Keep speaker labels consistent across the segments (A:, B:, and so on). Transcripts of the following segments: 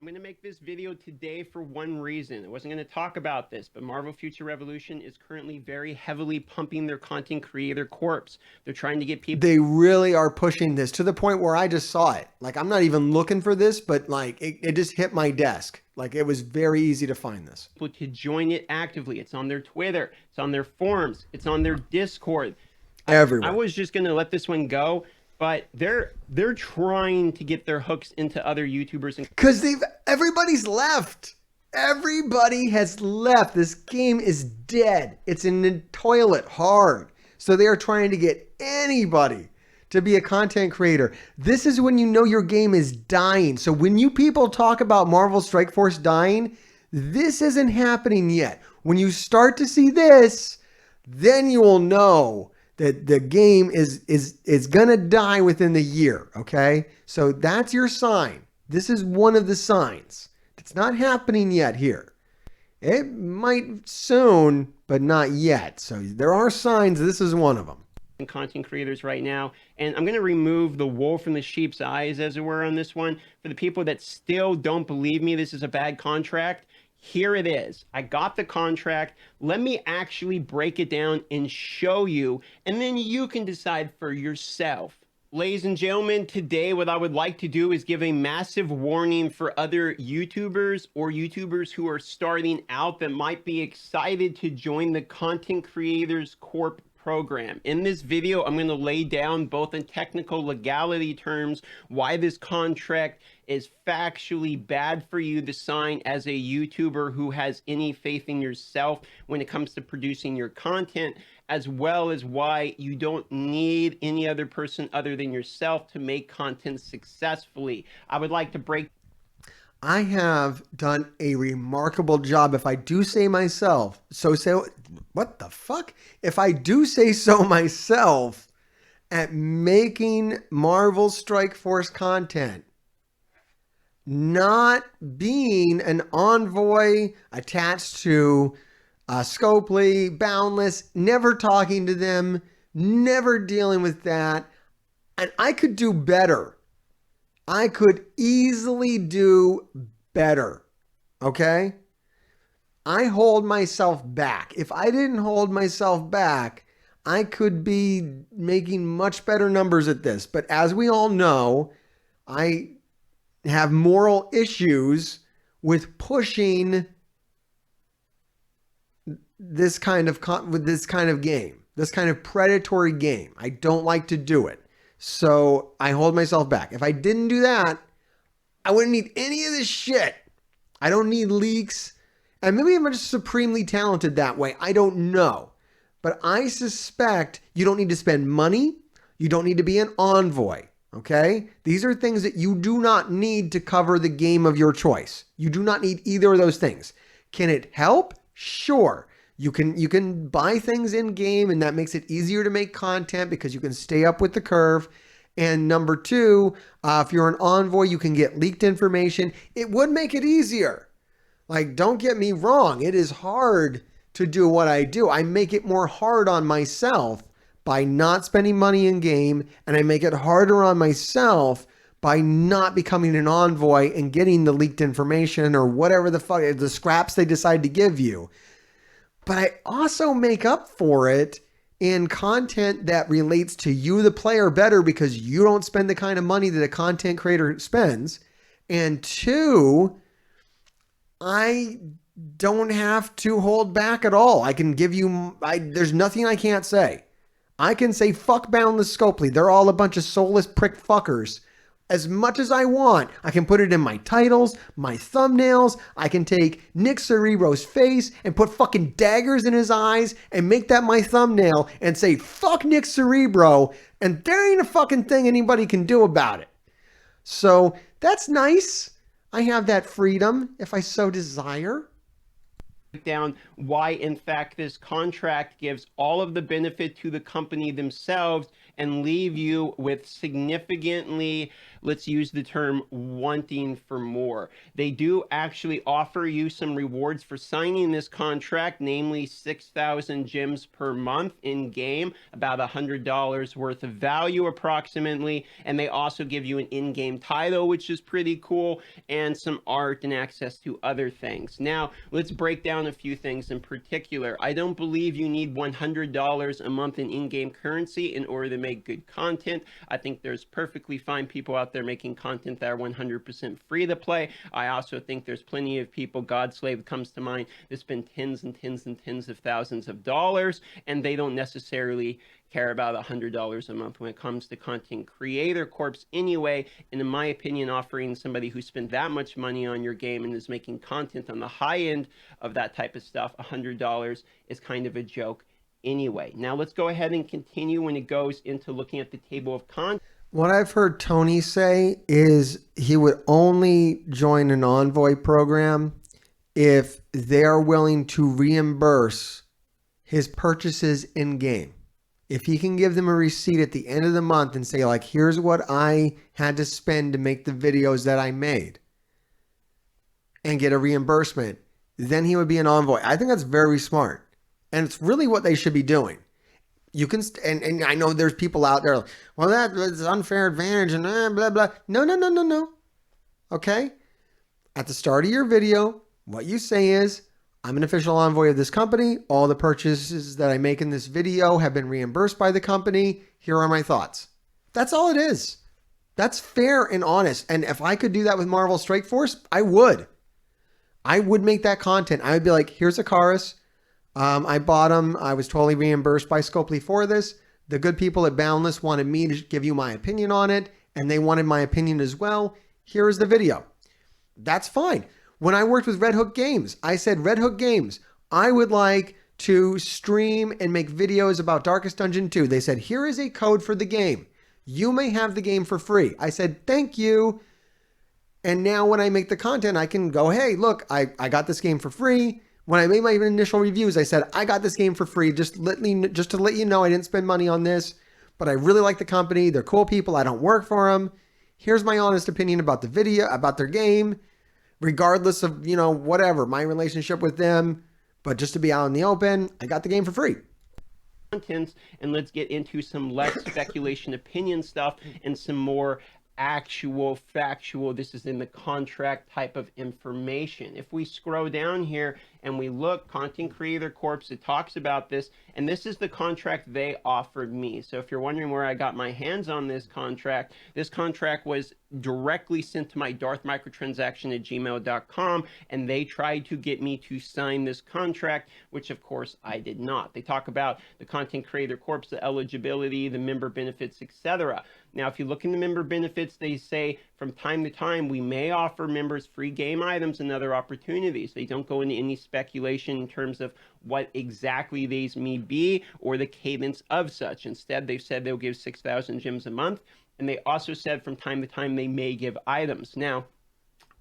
A: I'm going to make this video today for one reason. I wasn't going to talk about this, but Marvel Future Revolution is currently very heavily pumping their content creator corpse. They're trying to get people.
B: They really are pushing this to the point where I just saw it. Like, I'm not even looking for this, but like it just hit my desk. Like, it was very easy to find this.
A: To join it actively. It's on their Twitter, it's on their forums, it's on their Discord.
B: Everywhere.
A: I was just going to let this one go, but they're trying to get their hooks into other YouTubers.
B: Because everybody's left. Everybody has left. This game is dead. It's in the toilet hard. So they are trying to get anybody to be a content creator. This is when you know your game is dying. So when you people talk about Marvel Strike Force dying, this isn't happening yet. When you start to see this, then you will know that the game is going to die within the year, okay? So that's your sign. This is one of the signs. It's not happening yet here. It might soon, but not yet. So there are signs. This is one of them.
A: Content creators right now, and I'm going to remove the wool from the sheep's eyes, as it were, on this one. For the people that still don't believe me, this is a bad contract. Here it is. I got the contract. Let me actually break it down and show you, and then you can decide for yourself. Ladies and gentlemen, today what I would like to do is give a massive warning for other YouTubers or YouTubers who are starting out that might be excited to join the Content Creators Corp program. In this video, I'm going to lay down both in technical legality terms why this contract is factually bad for you to sign as a YouTuber who has any faith in yourself when it comes to producing your content, as well as why you don't need any other person other than yourself to make content successfully. I would like to break.
B: I have done a remarkable job, if I do say myself. What the fuck? If I do say so myself, at making Marvel Strike Force content. Not being an envoy attached to Scopely, Boundless, never talking to them, never dealing with that. And I could do better. I could easily do better. Okay? I hold myself back. If I didn't hold myself back, I could be making much better numbers at this. But as we all know, I have moral issues with pushing this kind of game, this kind of predatory game. I don't like to do it. So I hold myself back. If I didn't do that, I wouldn't need any of this shit. I don't need leaks. And maybe I'm just supremely talented that way. I don't know. But I suspect you don't need to spend money. You don't need to be an envoy. Okay? These are things that you do not need to cover the game of your choice. You do not need either of those things. Can it help? Sure. You can buy things in game, and that makes it easier to make content because you can stay up with the curve. And number two, if you're an envoy, you can get leaked information. It would make it easier. Like, don't get me wrong. It is hard to do what I do. I make it more hard on myself by not spending money in game, and I make it harder on myself by not becoming an envoy and getting the leaked information or whatever the fuck, the scraps they decide to give you. But I also make up for it in content that relates to you, the player, better because you don't spend the kind of money that a content creator spends. And two, I don't have to hold back at all. I can give you, there's nothing I can't say. I can say fuck Boundless Scopely. They're all a bunch of soulless prick fuckers. As much as I want. I can put it in my titles, my thumbnails. I can take Nick Cerebro's face and put fucking daggers in his eyes and make that my thumbnail and say fuck Nick Cerebro, and there ain't a fucking thing anybody can do about it. So that's nice. I have that freedom if I so desire.
A: Down why in fact this contract gives all of the benefit to the company themselves and leave you with significantly let's use the term wanting for more. They do actually offer you some rewards for signing this contract, namely 6,000 gems per month in game, about $100 worth of value approximately. And they also give you an in-game title, which is pretty cool, and some art and access to other things. Now, let's break down a few things in particular. I don't believe you need $100 a month in in-game currency in order to make good content. I think there's perfectly fine people out there making content that are 100% free to play. I also think there's plenty of people, Godslave comes to mind, that spend tens and tens and tens of thousands of dollars, and they don't necessarily care about $100 a month when it comes to Content Creator Corps anyway. And in my opinion, offering somebody who spent that much money on your game and is making content on the high end of that type of stuff, $100 is kind of a joke anyway. Now let's go ahead and continue when it goes into looking at the table of contents.
B: What I've heard Tony say is he would only join an Envoy program if they are willing to reimburse his purchases in game. If he can give them a receipt at the end of the month and say, like, here's what I had to spend to make the videos that I made, and get a reimbursement, then he would be an Envoy. I think that's very smart. And it's really what they should be doing. You can, and I know there's people out there, like, well, that's unfair advantage and blah, blah. No. Okay? At the start of your video, what you say is, I'm an official envoy of this company. All the purchases that I make in this video have been reimbursed by the company. Here are my thoughts. That's all it is. That's fair and honest. And if I could do that with Marvel Strike Force, I would. I would make that content. I would be like, here's Akaris. I bought them. I was totally reimbursed by Scopely for this. The good people at Boundless wanted me to give you my opinion on it, and they wanted my opinion as well. Here is the video. That's fine. When I worked with Red Hook Games, I said, Red Hook Games, I would like to stream and make videos about Darkest Dungeon 2. They said, here is a code for the game. You may have the game for free. I said, thank you. And now when I make the content, I can go, hey, look, I got this game for free. When I made my initial reviews, I said, I got this game for free. Just to let you know I didn't spend money on this, but I really like the company. They're cool people. I don't work for them. Here's my honest opinion about the video, about their game, regardless of, whatever, my relationship with them. But just to be out in the open, I got the game for free.
A: Contents, and let's get into some less speculation opinion stuff and some more actual factual, this is in the contract type of information. If we scroll down here and we look, Content Creator Corps, it talks about this, and this is the contract they offered me. So if you're wondering where I got my hands on this contract was directly sent to my darthmicrotransaction@gmail.com, and they tried to get me to sign this contract, which of course I did not. They talk about the Content Creator Corps, the eligibility, the member benefits, etc. Now, if you look in the member benefits, they say from time to time, we may offer members free game items and other opportunities. They don't go into any speculation in terms of what exactly these may be or the cadence of such. Instead, they've said they'll give 6,000 gems a month. And they also said from time to time they may give items. Now,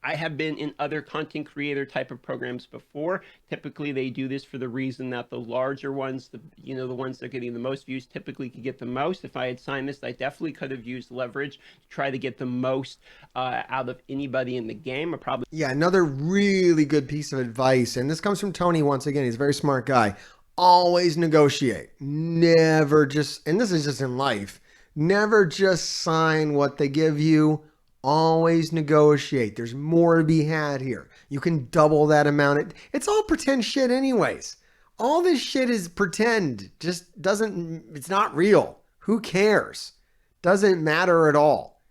A: I have been in other content creator type of programs before. Typically, they do this for the reason that the larger ones, the ones that are getting the most views, typically could get the most. If I had signed this, I definitely could have used leverage to try to get the most out of anybody in the game.
B: Yeah, another really good piece of advice, and this comes from Tony once again. He's a very smart guy. Always negotiate. Never just, and this is just in life, never just sign what they give you. Always negotiate. There's more to be had here. You can double that amount. It's all pretend shit anyways. All this shit is pretend. Just doesn't, it's not real. Who cares? Doesn't matter at all.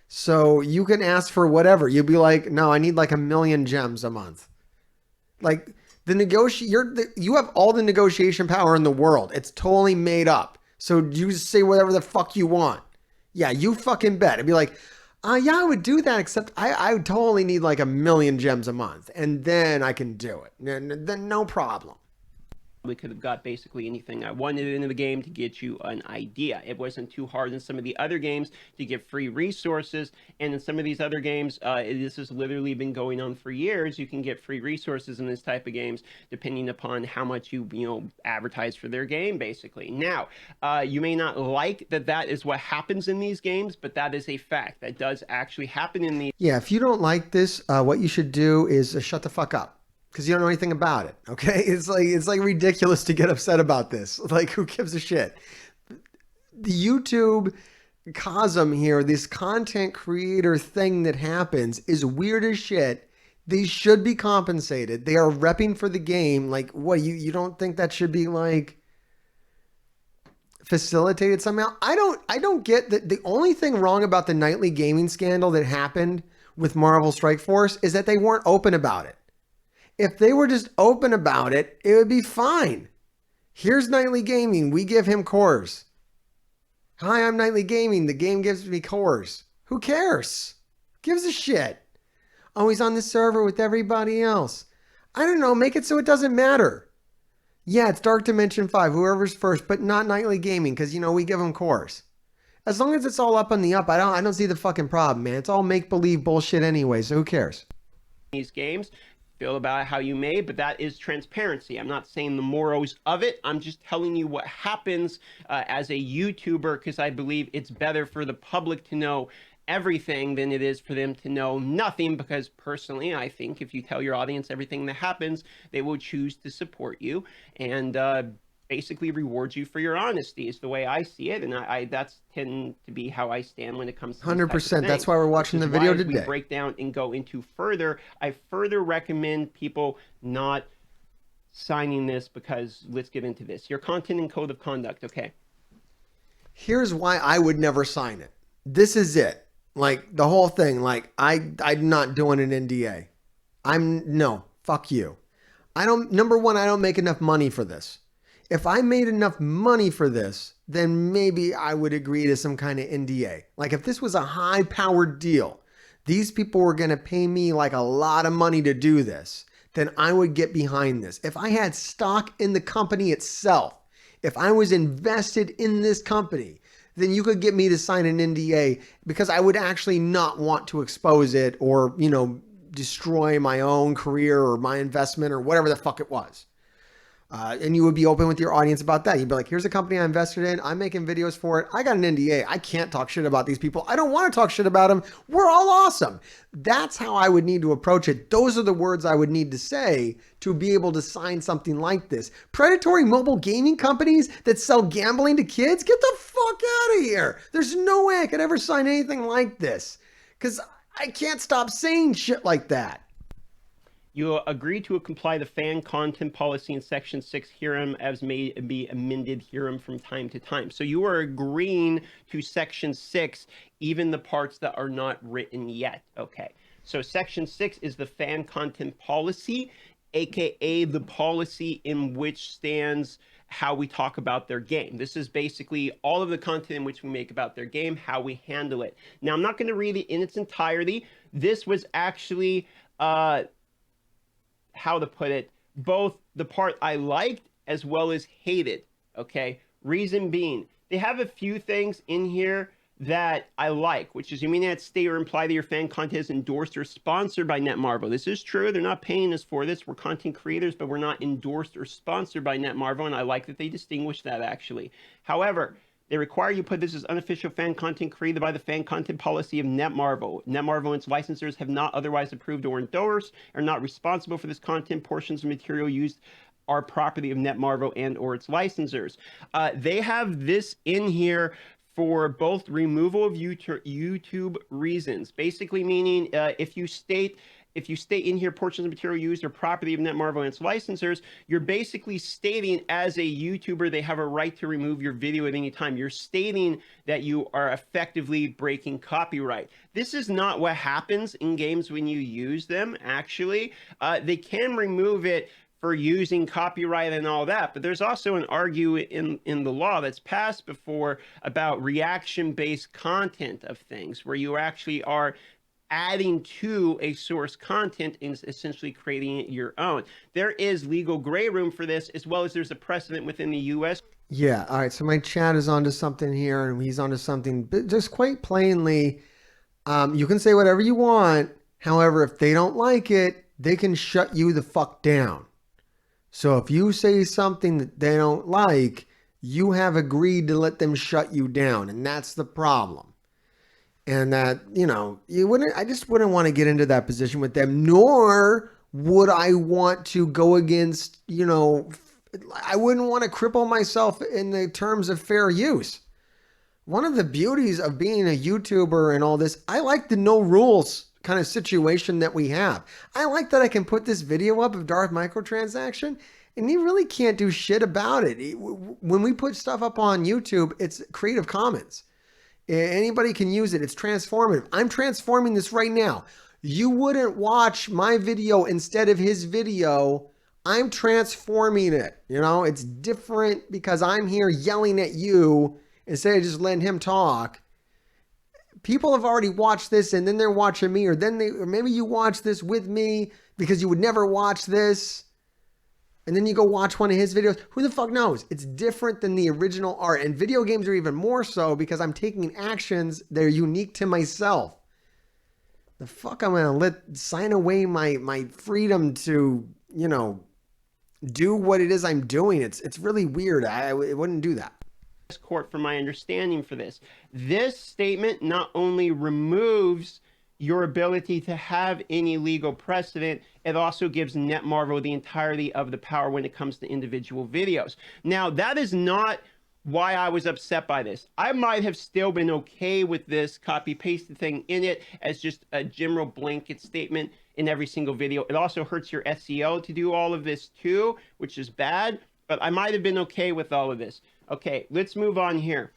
B: So you can ask for whatever. You'll be like, no, I need like 1 million gems a month. Like you have all the negotiation power in the world. It's totally made up. So you just say whatever the fuck you want. Yeah, you fucking bet. It'd be like, yeah, I would do that, except I would totally need like 1 million gems a month, and then I can do it. And then no problem.
A: could have got basically anything I wanted into the game to get you an idea. It wasn't too hard in some of the other games to get free resources, and in some of these other games, this has literally been going on for years. You can get free resources in this type of games depending upon how much you advertise for their game, basically. Now, you may not like that is what happens in these games, but that is a fact. That does actually happen in these.
B: Yeah, if you don't like this, what you should do is shut the fuck up because you don't know anything about it. Okay, it's like ridiculous to get upset about this. Like, who gives a shit? The YouTube cosm here, this content creator thing that happens is weird as shit. They should be compensated. They are repping for the game. Like, what, you don't think that should be like facilitated somehow? I don't get that. The only thing wrong about the nightly gaming scandal that happened with Marvel Strike Force is that they weren't open about it. If they were just open about it, it would be fine. Here's Nightly Gaming. We give him cores. Hi, I'm Nightly Gaming. The game gives me cores. Who cares? Gives a shit. Oh, he's on the server with everybody else. I don't know. Make it so it doesn't matter. Yeah, it's Dark Dimension 5, whoever's first, but not Nightly Gaming because, we give them cores. As long as it's all up on the up, I don't see the fucking problem, man. It's all make-believe bullshit anyway, so who cares?
A: These games, feel about it how you may, but that is transparency. I'm not saying the morals of it. I'm just telling you what happens as a YouTuber, because I believe it's better for the public to know everything than it is for them to know nothing, because personally I think if you tell your audience everything that happens, they will choose to support you and basically rewards you for your honesty is the way I see it, and I that's tend to be how I stand when it comes to
B: 100%. That's why we're watching the video today.
A: We break down and go into further. I further recommend people not signing this because let's get into this. Your content and code of conduct, okay?
B: Here's why I would never sign it. This is it. Like the whole thing. Like I'm not doing an NDA. No, fuck you. Number one, I don't make enough money for this. If I made enough money for this, then maybe I would agree to some kind of NDA. Like if this was a high-powered deal, these people were going to pay me like a lot of money to do this, then I would get behind this. If I had stock in the company itself, if I was invested in this company, then you could get me to sign an NDA because I would actually not want to expose it or, destroy my own career or my investment or whatever the fuck it was. And you would be open with your audience about that. You'd be like, here's a company I invested in. I'm making videos for it. I got an NDA. I can't talk shit about these people. I don't want to talk shit about them. We're all awesome. That's how I would need to approach it. Those are the words I would need to say to be able to sign something like this. Predatory mobile gaming companies that sell gambling to kids? Get the fuck out of here. There's no way I could ever sign anything like this because I can't stop saying shit like that.
A: You agree to comply the fan content policy in Section 6 herein as may be amended herein from time to time. So you are agreeing to Section 6, even the parts that are not written yet. Okay. So Section 6 is the fan content policy, aka the policy in which stands how we talk about their game. This is basically all of the content in which we make about their game, how we handle it. Now, I'm not going to read it in its entirety. This was actually how to put it, both the part I liked as well as hated, okay? Reason being, they have a few things in here that I like, which is you may not state or imply that your fan content is endorsed or sponsored by Netmarble. This is true. They're not paying us for this. We're content creators, but we're not endorsed or sponsored by Netmarble, and I like that they distinguish that, actually. However, they require you put this as unofficial fan content created by the fan content policy of Netmarble. Netmarble and its licensors have not otherwise approved or endorsed, are not responsible for this content. Portions of material used are property of Netmarble and or its licensors. They have this in here for both removal of YouTube reasons, basically meaning if you state in here portions of material used are property of Netmarble and its licensors, you're basically stating as a YouTuber they have a right to remove your video at any time. You're stating that you are effectively breaking copyright. This is not what happens in games when you use them, actually. They can remove it for using copyright and all that, but there's also an argument in the law that's passed before about reaction-based content of things, where you actually are adding to a source content and essentially creating it your own. There is legal gray room for this, as well as there's a precedent within the US.
B: Yeah. All right. So my chat is onto something here, and he's onto something. But just quite plainly, you can say whatever you want. However, if they don't like it, they can shut you the fuck down. So if you say something that they don't like, you have agreed to let them shut you down, and that's the problem. And that, you wouldn't, I just wouldn't want to get into that position with them, nor would I want to go against, I wouldn't want to cripple myself in the terms of fair use. One of the beauties of being a YouTuber and all this, I like the no rules kind of situation that we have. I like that I can put this video up of Darth microtransaction and he really can't do shit about it. When we put stuff up on YouTube, it's Creative Commons. Anybody can use it. It's transformative. I'm transforming this right now. You wouldn't watch my video instead of his video. I'm transforming it. It's different because I'm here yelling at you instead of just letting him talk. People have already watched this and then they're watching me, or maybe you watch this with me because you would never watch this. And then you go watch one of his videos. Who the fuck knows? It's different than the original art. And video games are even more so because I'm taking actions that are unique to myself. The fuck I'm going to sign away my freedom to, do what it is I'm doing. It's really weird. I wouldn't do that.
A: Court for my understanding for this. This statement not only removes your ability to have any legal precedent, it also gives Netmarble the entirety of the power when it comes to individual videos. Now, that is not why I was upset by this. I might have still been okay with this copy-pasted thing in it as just a general blanket statement in every single video. It also hurts your SEO to do all of this too, which is bad, but I might have been okay with all of this. Okay, let's move on here.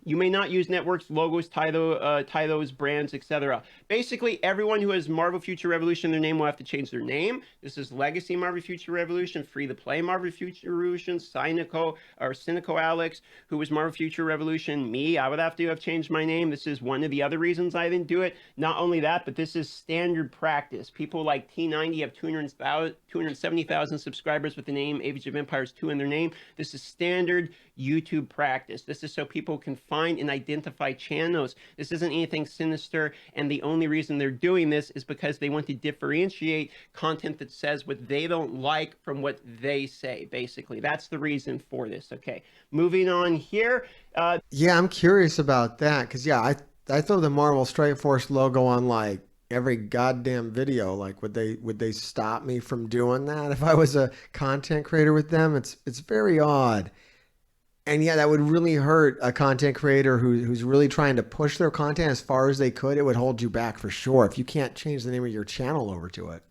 A: You may not use networks, logos, titles, brands, etc. Basically, everyone who has Marvel Future Revolution in their name will have to change their name. This is Legacy Marvel Future Revolution, Free to Play Marvel Future Revolution, Cynical Alex, who was Marvel Future Revolution. Me, I would have to have changed my name. This is one of the other reasons I didn't do it. Not only that, but this is standard practice. People like T90 have 270,000 subscribers with the name Age of Empires 2 in their name. This is standard YouTube practice. This is so people can find and identify channels. This isn't anything sinister, and the only reason they're doing this is because they want to differentiate content that says what they don't like from what they say. Basically, that's the reason for this. Okay, moving on here.
B: Yeah, I'm curious about that because I throw the Marvel Strike Force logo on like every goddamn video. Like, would they stop me from doing that if I was a content creator with them? It's very odd. And yeah, that would really hurt a content creator who's really trying to push their content as far as they could. It would hold you back for sure if you can't change the name of your channel over to it.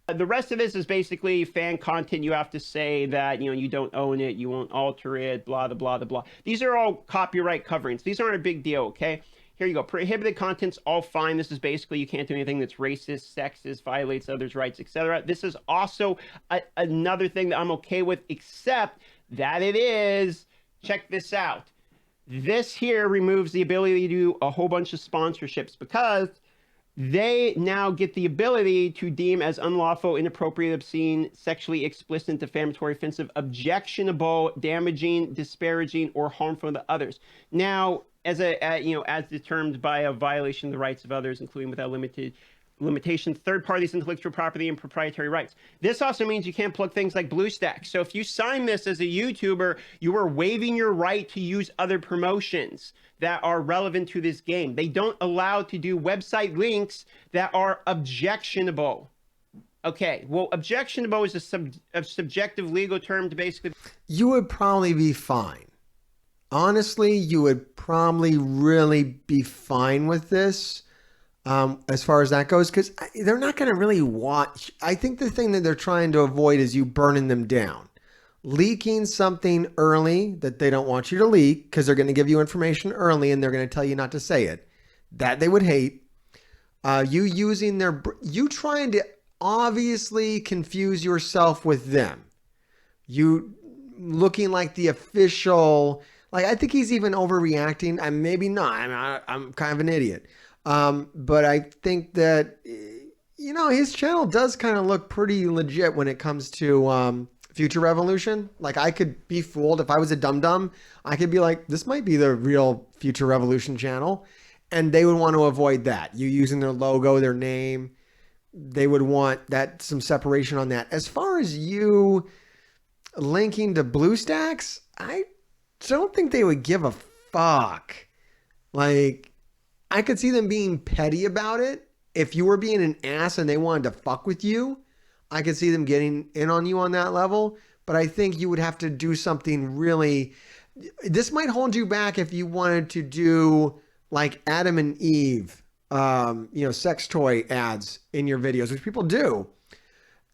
A: The rest of this is basically fan content. You have to say that, you don't own it, you won't alter it, blah, blah, blah, blah. These are all copyright coverings. These aren't a big deal, okay? Here you go. Prohibited content's all fine. This is basically you can't do anything that's racist, sexist, violates others' rights, etc. This is also another thing that I'm okay with, except that it is... Check this out. This here removes the ability to do a whole bunch of sponsorships because they now get the ability to deem as unlawful, inappropriate, obscene, sexually explicit, defamatory, offensive, objectionable, damaging, disparaging, or harmful to others. Now, as determined by a violation of the rights of others, including without limitation, third parties' intellectual property and proprietary rights. This also means you can't plug things like BlueStacks. So if you sign this as a YouTuber, you are waiving your right to use other promotions that are relevant to this game. They don't allow to do website links that are objectionable. Okay, well, objectionable is a subjective legal term to basically...
B: You would probably be fine. Honestly, you would probably really be fine with this. As far as that goes, because they're not going to really watch. I think the thing that they're trying to avoid is you burning them down. Leaking something early that they don't want you to leak because they're going to give you information early and they're going to tell you not to say it. That they would hate. You trying to obviously confuse yourself with them. You looking like the official, like I think he's even overreacting. Maybe not. I'm kind of an idiot. But I think that, you know, his channel does kind of look pretty legit when it comes to Future Revolution. Like, I could be fooled if I was a dum-dum. I could be like, this might be the real Future Revolution channel. And they would want to avoid that. You using their logo, their name. They would want that some separation on that. As far as you linking to BlueStacks, I don't think they would give a fuck. Like, I could see them being petty about it. If you were being an ass and they wanted to fuck with you, I could see them getting in on you on that level. But I think you would have to do something really. This might hold you back if you wanted to do like Adam and Eve, you know, sex toy ads in your videos, which people do.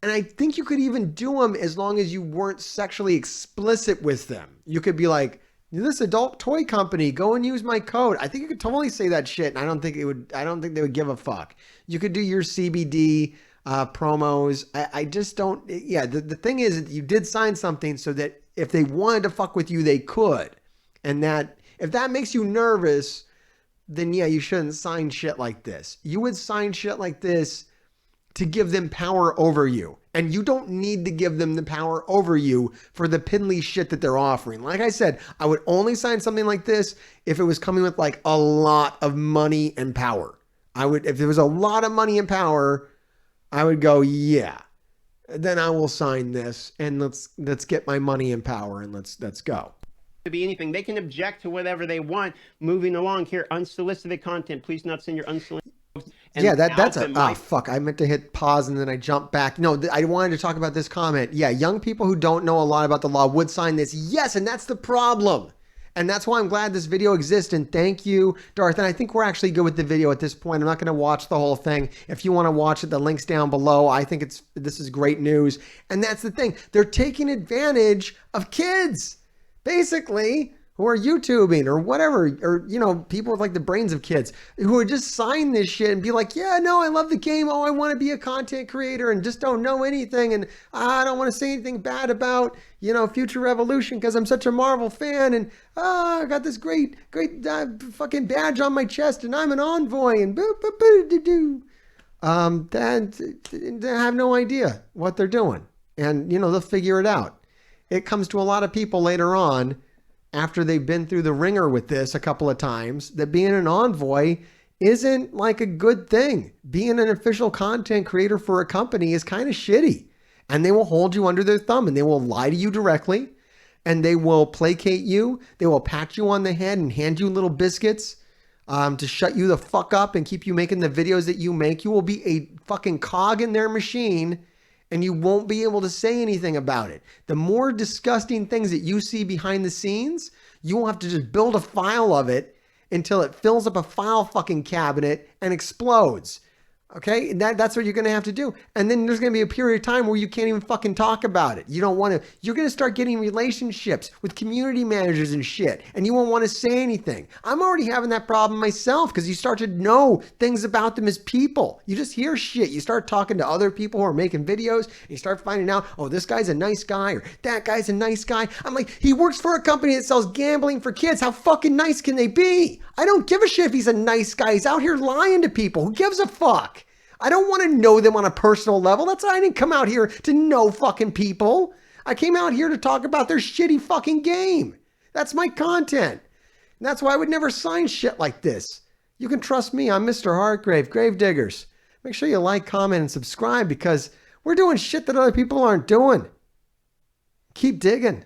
B: And I think you could even do them as long as you weren't sexually explicit with them. You could be like, this adult toy company, go and use my code. I think you could totally say that shit. And I don't think they would give a fuck. You could do your CBD promos. I just don't. Yeah. The thing is that you did sign something so that if they wanted to fuck with you, they could. And that if that makes you nervous, then yeah, you shouldn't sign shit like this. You would sign shit like this to give them power over you. And you don't need to give them the power over you for the piddly shit that they're offering. Like I said, I would only sign something like this if it was coming with like a lot of money and power. If there was a lot of money and power, I would go, yeah, then I will sign this and let's get my money and power and let's go.
A: To be anything. They can object to whatever they want. Moving along here, unsolicited content. Please not send your unsolicited. And
B: yeah, that's fuck. I meant to hit pause and then I jumped back. No, I wanted to talk about this comment. Yeah, young people who don't know a lot about the law would sign this. Yes, and that's the problem. And that's why I'm glad this video exists. And thank you, Darth. And I think we're actually good with the video at this point. I'm not going to watch the whole thing. If you want to watch it, the link's down below. I think this is great news. And that's the thing. They're taking advantage of kids, basically, who are YouTubing or whatever, or, you know, people with like the brains of kids who would just sign this shit and be like, yeah, no, I love the game. Oh, I want to be a content creator and just don't know anything. And I don't want to say anything bad about, you know, Future Revolution because I'm such a Marvel fan. And I got this great fucking badge on my chest and I'm an envoy and boo, boo, boo, doo, doo. They have no idea what they're doing. And, you know, they'll figure it out. It comes to a lot of people later on after they've been through the ringer with this a couple of times, that being an envoy isn't like a good thing. Being an official content creator for a company is kind of shitty. And they will hold you under their thumb and they will lie to you directly and they will placate you. They will pat you on the head and hand you little biscuits to shut you the fuck up and keep you making the videos that you make. You will be a fucking cog in their machine and you won't be able to say anything about it. The more disgusting things that you see behind the scenes, you will have to just build a file of it until it fills up a file fucking cabinet and explodes. Okay, that's what you're going to have to do. And then there's going to be a period of time where you can't even fucking talk about it. You don't want to, you're going to start getting relationships with community managers and shit. And you won't want to say anything. I'm already having that problem myself because you start to know things about them as people. You just hear shit. You start talking to other people who are making videos and you start finding out, oh, this guy's a nice guy or that guy's a nice guy. I'm like, he works for a company that sells gambling for kids. How fucking nice can they be? I don't give a shit if he's a nice guy. He's out here lying to people. Who gives a fuck? I don't want to know them on a personal level. That's why I didn't come out here to know fucking people. I came out here to talk about their shitty fucking game. That's my content. And that's why I would never sign shit like this. You can trust me. I'm Mr. Hartgrave, Gravediggers. Make sure you like, comment, and subscribe because we're doing shit that other people aren't doing. Keep digging.